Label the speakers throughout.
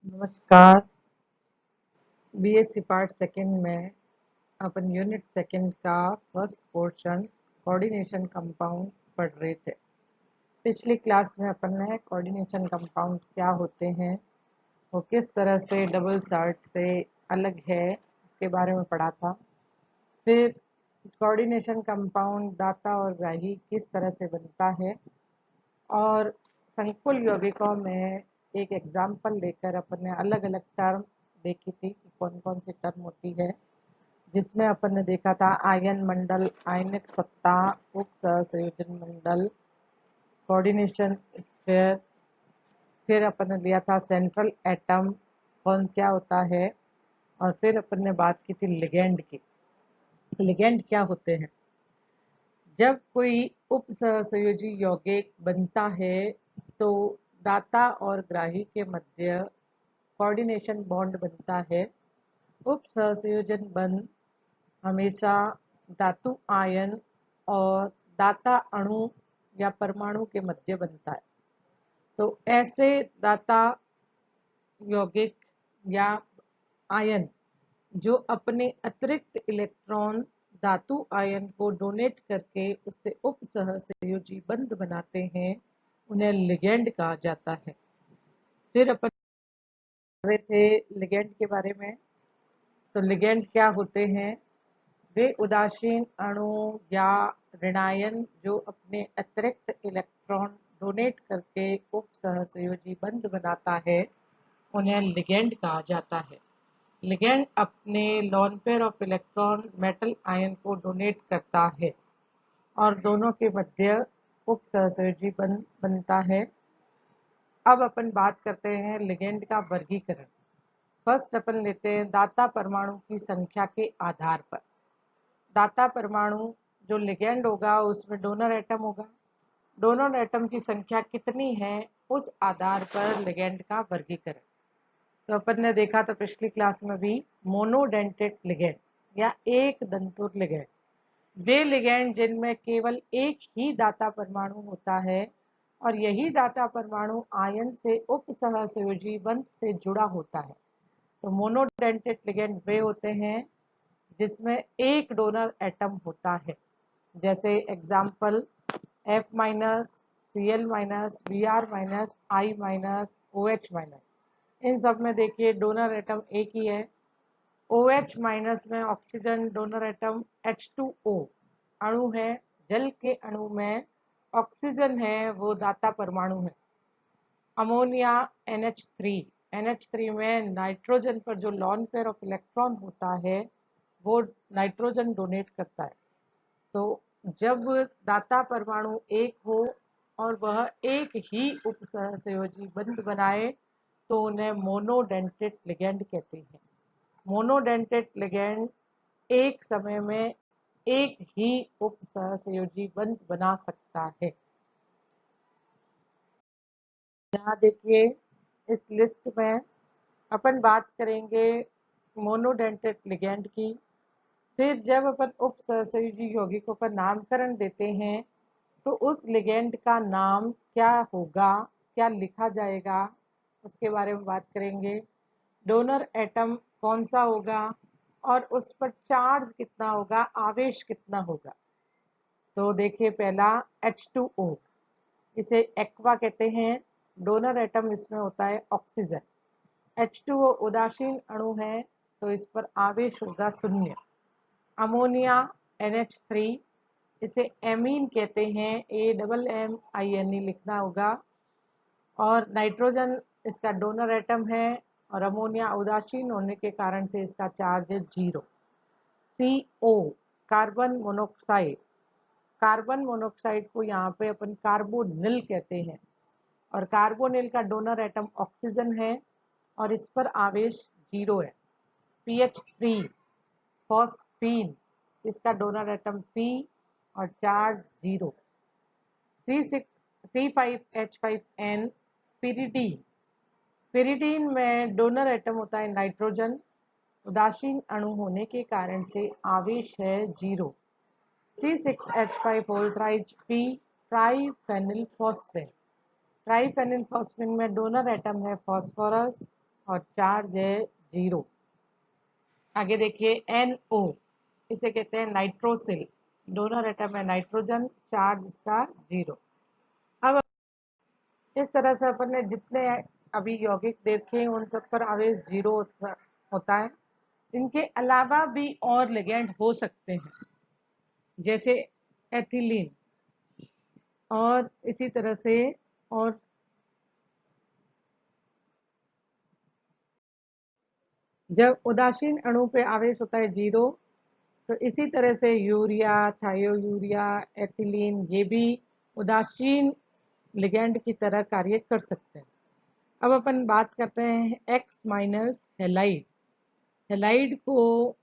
Speaker 1: नमस्कार। BSc part second में अपन unit second का फर्स्ट पोर्शन कोऑर्डिनेशन कंपाउंड पढ़ रहे थे। पिछली क्लास में अपन ने कोऑर्डिनेशन कंपाउंड क्या होते हैं, वो किस तरह से डबल चार्ट से अलग है, उसके बारे में पढ़ा था। फिर कोऑर्डिनेशन कंपाउंड दाता और ग्राही किस तरह से बनता है, और संकुल यौगिकों में एक एग्जाम्पल लेकर अपन ने अलग अलग टर्म देखी थी कि कौन कौन सी टर्म होती है, जिसमें अपन ने देखा था आयन मंडल, आयनिक सत्ता, उप सहसंयोजन मंडल, कोऑर्डिनेशन स्फीयर। फिर अपन ने लिया था सेंट्रल एटम कौन क्या होता है, और फिर अपन ने बात की थी लिगेंड की। लिगेंड क्या होते हैं? जब कोई उप सहसंयोजी यौगिक बनता है तो दाता और ग्राही के मध्य कोऑर्डिनेशन बॉन्ड बनता है। उप सहसंयोजन बंध हमेशा धातु आयन और दाता अणु या परमाणु के मध्य बनता है। तो ऐसे दाता यौगिक या आयन जो अपने अतिरिक्त इलेक्ट्रॉन धातु आयन को डोनेट करके उससे उप सहसंयोजी बंध बनाते हैं, उन्हें लिगेंड कहा जाता है। फिर अपन पढ़ रहे थे लिगेंड के बारे में। तो लिगेंड क्या होते हैं? वे उदासीन अणु या ऋणायन जो अपने अतिरिक्त इलेक्ट्रॉन डोनेट करके उप सहसंयोजी बंध बनाता है, उन्हें लिगेंड कहा जाता है। लिगेंड अपने lone pair of electron metal ion को डोनेट करता है और दोनों के मध्य उप सहसंयोजी बंध बनता है। अब अपन बात करते हैं लिगेंड का वर्गीकरण। फर्स्ट अपन लेते हैं दाता परमाणु की संख्या के आधार पर। दाता परमाणु जो लिगेंड होगा उसमें डोनर एटम होगा। डोनर एटम की संख्या कितनी है, उस आधार पर लिगेंड का वर्गीकरण। तो अपन ने देखा था पिछली क्लास में भी मोनोडेंटेड लिगेंड या एक दंतुर लिगेंड, वे लिगेंड जिनमें केवल एक ही दाता परमाणु होता है और यही दाता परमाणु आयन से उप सहसंयोजी बंध से जुड़ा होता है। तो मोनोडेंटेड लिगेंड वे होते हैं जिसमें एक डोनर एटम होता है, जैसे example F minus, Cl minus, Br minus, I minus, OH minus. इन सब में देखिए डोनर एटम एक ही है। OH माइनस में ऑक्सीजन डोनर एटम H2O अणु है। जल के अणु में ऑक्सीजन है, वो दाता परमाणु है। अमोनिया NH3 में नाइट्रोजन पर जो लॉन पेयर ऑफ इलेक्ट्रॉन होता है वो नाइट्रोजन डोनेट करता है। तो जब दाता परमाणु एक हो और वह एक ही उप सहसंयोजी बंध बनाए तो उन्हें मोनोडेंटेड लिगेंड कहते हैं। मोनोडेंटेड लिगेंड एक समय में एक ही उप सहसंयोजी बंध बना सकता है। यहाँ देखिए इस लिस्ट में अपन बात करेंगे मोनोडेंटेड लिगेंड की। फिर जब अपन उप सहसंयोजी यौगिकों का नामकरण देते हैं तो उस लिगेंड का नाम क्या होगा, क्या लिखा जाएगा, उसके बारे में बात करेंगे। डोनर एटम कौन सा होगा और उस पर चार्ज कितना होगा, आवेश कितना होगा। तो देखिए पहला H2O, इसे एक्वा कहते हैं। डोनर एटम इसमें होता है ऑक्सीजन। H2O उदासीन अणु है तो इस पर आवेश होगा 0। अमोनिया NH3, इसे एमीन कहते हैं, AMMINE लिखना होगा। और नाइट्रोजन इसका डोनर एटम है और अमोनिया उदासीन होने के कारण से इसका चार्ज है 0। CO carbon monoxide, carbon monoxide को यहाँ पे अपन कार्बोनिल कहते हैं और कार्बोनिल का डोनर एटम ऑक्सीजन है और इस पर आवेश 0 है। PH3 फॉस्फीन, इसका डोनर एटम P और चार्ज 0। C5H5N पिरिडीन, पिरिडीन में डोनर एटम होता है नाइट्रोजन, उदासीन अणु होने के कारण से आवेश है 0। C6H5 होल्ट्राइज P ट्राइफेनिल फॉस्फेन, ट्राइफेनिल फॉस्फेन में डोनर एटम है फॉस्फोरस और चार्ज है 0। आगे देखिए NO, इसे कहते हैं नाइट्रोसिल। डोनर एटम है नाइट्रोजन, चार्ज इसका 0। अब इस तरह से अपन ने जितने अभी यौगिक देखे उन सब पर आवेश 0 होता है। इनके अलावा भी और लिगेंड हो सकते हैं, जैसे एथिलीन, और इसी तरह से। और जब उदासीन अणु पे आवेश होता है 0, तो इसी तरह से यूरिया, थायोयूरिया, एथिलीन, ये भी उदासीन लिगेंड की तरह कार्य कर सकते हैं। अब अपन बात करते हैं एक्स माइनस हेलाइड। हेलाइड को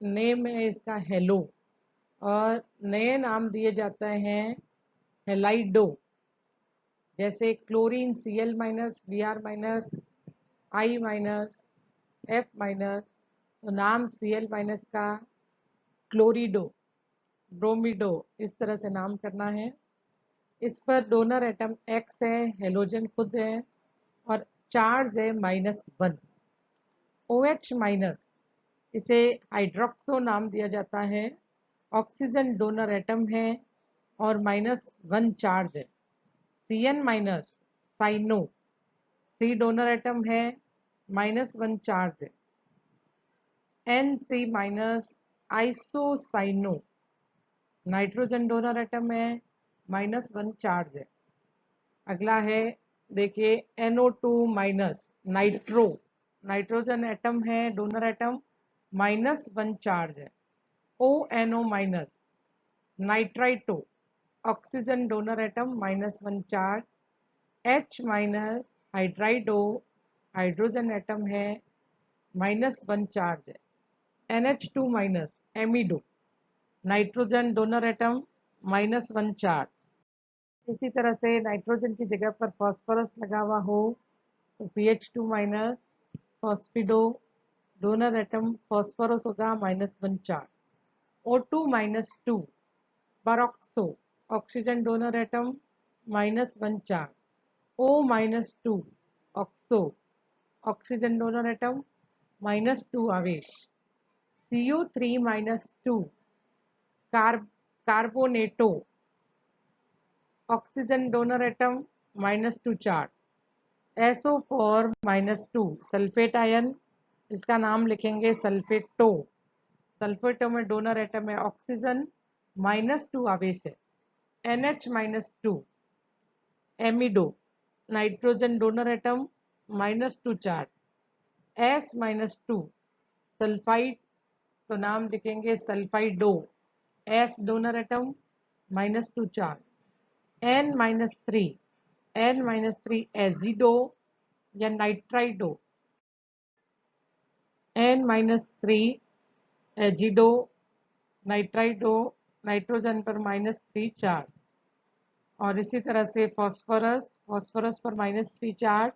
Speaker 1: नेम है इसका हेलो, और नए नाम दिए जाते हैं हेलाइडो, जैसे chlorine Cl minus, Br minus, I minus, F minus. तो नाम Cl माइनस का क्लोरिडो, ब्रोमिडो, इस तरह से नाम करना है। इस पर डोनर एटम X है, हेलोजन खुद है, और चार्ज है -1। OH माइनस, इसे हाइड्रोक्सो नाम दिया जाता है, ऑक्सीजन डोनर एटम है और -1 चार्ज है। Cn minus, cyano, C donor atom है, -1 चार्ज है। Nc minus, isocyano, nitrogen donor atom है, -1 चार्ज है। अगला है, देखिए NO2 minus, nitro, nitrogen atom है, डोनर एटम, -1 चार्ज है। ONO minus, nitrito, oxygen donor atom, -1 charge. H minus, hydrido, hydrogen atom है, -1 चार्ज है। NH2 minus, amido, nitrogen donor atom, -1 charge. इसी तरह से नाइट्रोजन की जगह पर फॉस्फोरस लगा हुआ हो तो PH2 minus, phosphido, donor atom phosphorus होगा, -1 charge. O2 minus 2, peroxo, oxygen donor atom, -1 charge. O minus 2, oxo, oxygen donor atom, -2 आवेश। CO3 minus 2, carbonato, oxygen donor atom, -2 charge. SO4 -2, sulphate ion, इसका नाम लिखेंगे सल्फेटो। सल्फेटो में डोनर एटम है oxygen, -2 आवेश है। NH-2, amido, nitrogen donor atom, -2 charge. S-2, sulphide, तो नाम लिखेंगे sulphido, S donor atom, -2 charge. N-3, N-3 azido या नाइट्राइडो, N-3 एजिडो, नाइट्राइडो, नाइट्रोजन पर -3 चार्ज। और इसी तरह से फॉस्फोरस, फॉस्फोरस पर -3 चार्ज।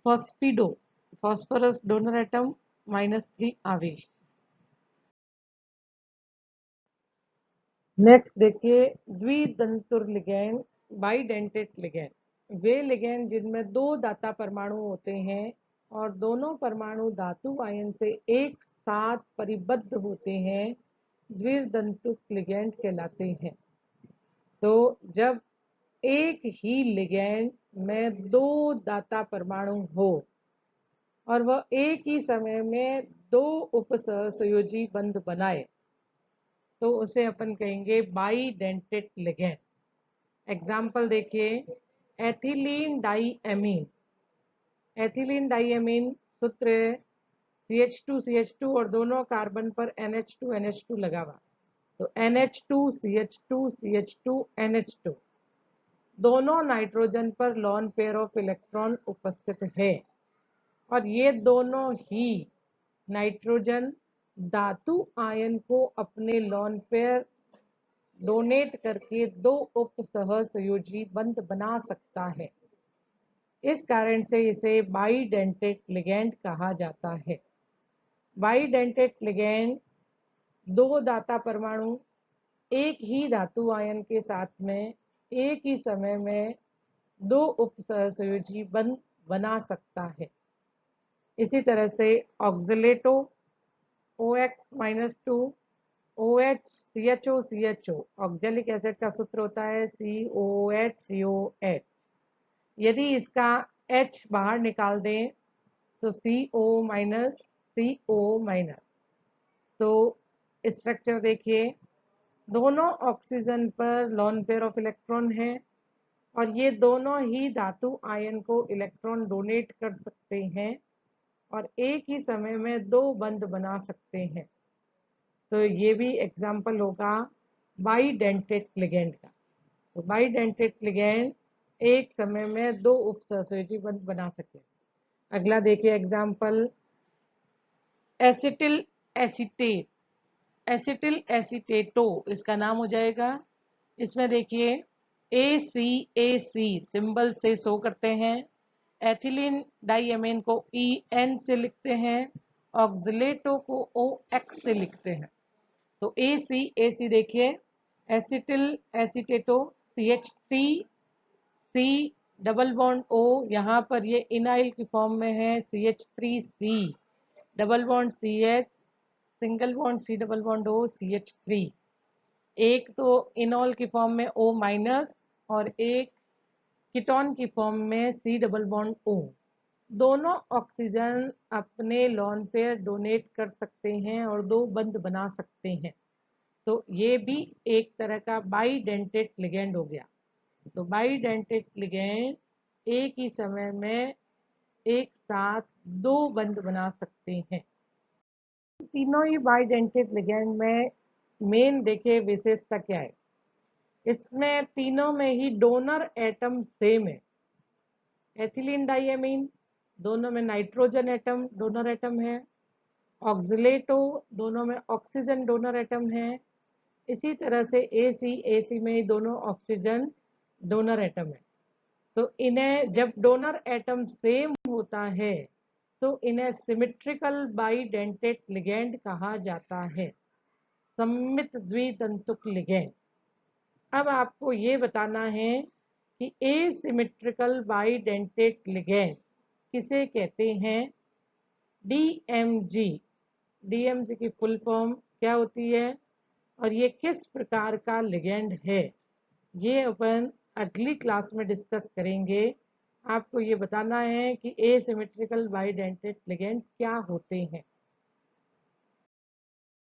Speaker 1: फॉस्फिडो, फॉस्फोरस डोनर एटम, -3 आवेश। नेक्स्ट देखिए द्वितंतुर लिगैंड, बाइडेंटेट लिगैंड। वे लिगैंड जिनमें 2 दाता परमाणु होते हैं और दोनों परमाणु धातु आयन से एक साथ परिबद्ध होते हैं, द्वितंतुक लिगैंड कहलाते हैं। तो जब एक ही लिगैंड में 2 दाता परमाणु हो और वह एक ही समय में 2 उपसहसंयोजी बंध बनाए, तो उसे अपन कहेंगे बाइडेंटेट लिगैंड। एग्जाम्पल देखिए, एथिलीन डाइएमीन। एथिलीन डाइएमीन सूत्र CH2CH2 और दोनों कार्बन पर NH2NH2 लगा हुआ, तो NH2CH2CH2NH2, दोनों नाइट्रोजन पर लॉन पेयर ऑफ इलेक्ट्रॉन उपस्थित है, और ये दोनों ही नाइट्रोजन धातु आयन को अपने लॉन पेयर डोनेट करके 2 उपसहसंयोजी बंध बना सकता है। इस कारण से इसे बाइडेंटेट लिगैंड कहा जाता है। बाइडेंटेट लिगैंड 2 दाता परमाणु एक ही धातु आयन के साथ में एक ही समय में 2 उपसहसंयोजी बंध बना सकता है। इसी तरह से ऑक्जिलेटो OX-2 OH CHO oxalic acid का सूत्र होता है COH। यदि इसका H बाहर निकाल दें तो CO-। तो स्ट्रक्चर देखिए, दोनों ऑक्सीजन पर लोन पेयर ऑफ इलेक्ट्रॉन है और ये दोनों ही धातु आयन को इलेक्ट्रॉन डोनेट कर सकते हैं और एक ही समय में दो बंध बना सकते हैं। तो ये भी एग्जाम्पल होगा बाइडेंटेट लिगेंड का। तो बाइडेंटेट लिगेंड एक समय में दो उपसहसहयोजी बंध बना सके। अगला देखिए एग्जाम्पल एसिटिल एसीटेट, एसिटिल एसीटेटो इसका नाम हो जाएगा। इसमें देखिए ACAC सिंबल से शो करते हैं, एथिलीन डाइएमीन को EN से लिखते हैं, ऑक्जिलेटो को OX से लिखते हैं। तो ACAC देखिए, acetyl acetato CH3 C double bond O, यहाँ पर ये इनाइल की फॉर्म में है CH3C double bond CH single bond C double bond O CH3। एक तो इनॉल की फॉर्म में O- और एक कीटोन की फॉर्म में C डबल बॉन्ड O। दोनों ऑक्सीजन अपने लोन पेयर डोनेट कर सकते हैं और दो बंध बना सकते हैं। तो ये भी एक तरह का बाइडेंटेट लिगेंड हो गया। तो बाइडेंटेट लिगेंड एक ही समय में एक साथ दो बंध बना सकते हैं। तीनों ही बाइडेंटेट लिगेंड में मेन देखिए विशेषता क्या है, इसमें तीनों में ही डोनर एटम सेम है। एथिलीन डाइएमीन दोनों में नाइट्रोजन एटम डोनर एटम है, ऑक्जिलेटो दोनों में ऑक्सीजन डोनर एटम है। इसी तरह से AC में दोनों ऑक्सीजन डोनर एटम है। तो इन्हें जब डोनर एटम सेम होता है तो इन्हें सिमेट्रिकल बाइडेंटेट लिगेंड कहा जाता है, सममित द्वितंतुक लिगेंड। अब आपको ये बताना है कि एसिमेट्रिकल बाइडेंटेट लिगेंड किसे कहते हैं। DMG, DMG की फुल फॉर्म क्या होती है और ये किस प्रकार का लिगेंड है, ये अपन अगली क्लास में डिस्कस करेंगे। आपको ये बताना है कि एसिमेट्रिकल बाइडेंटेट लिगेंड क्या होते हैं।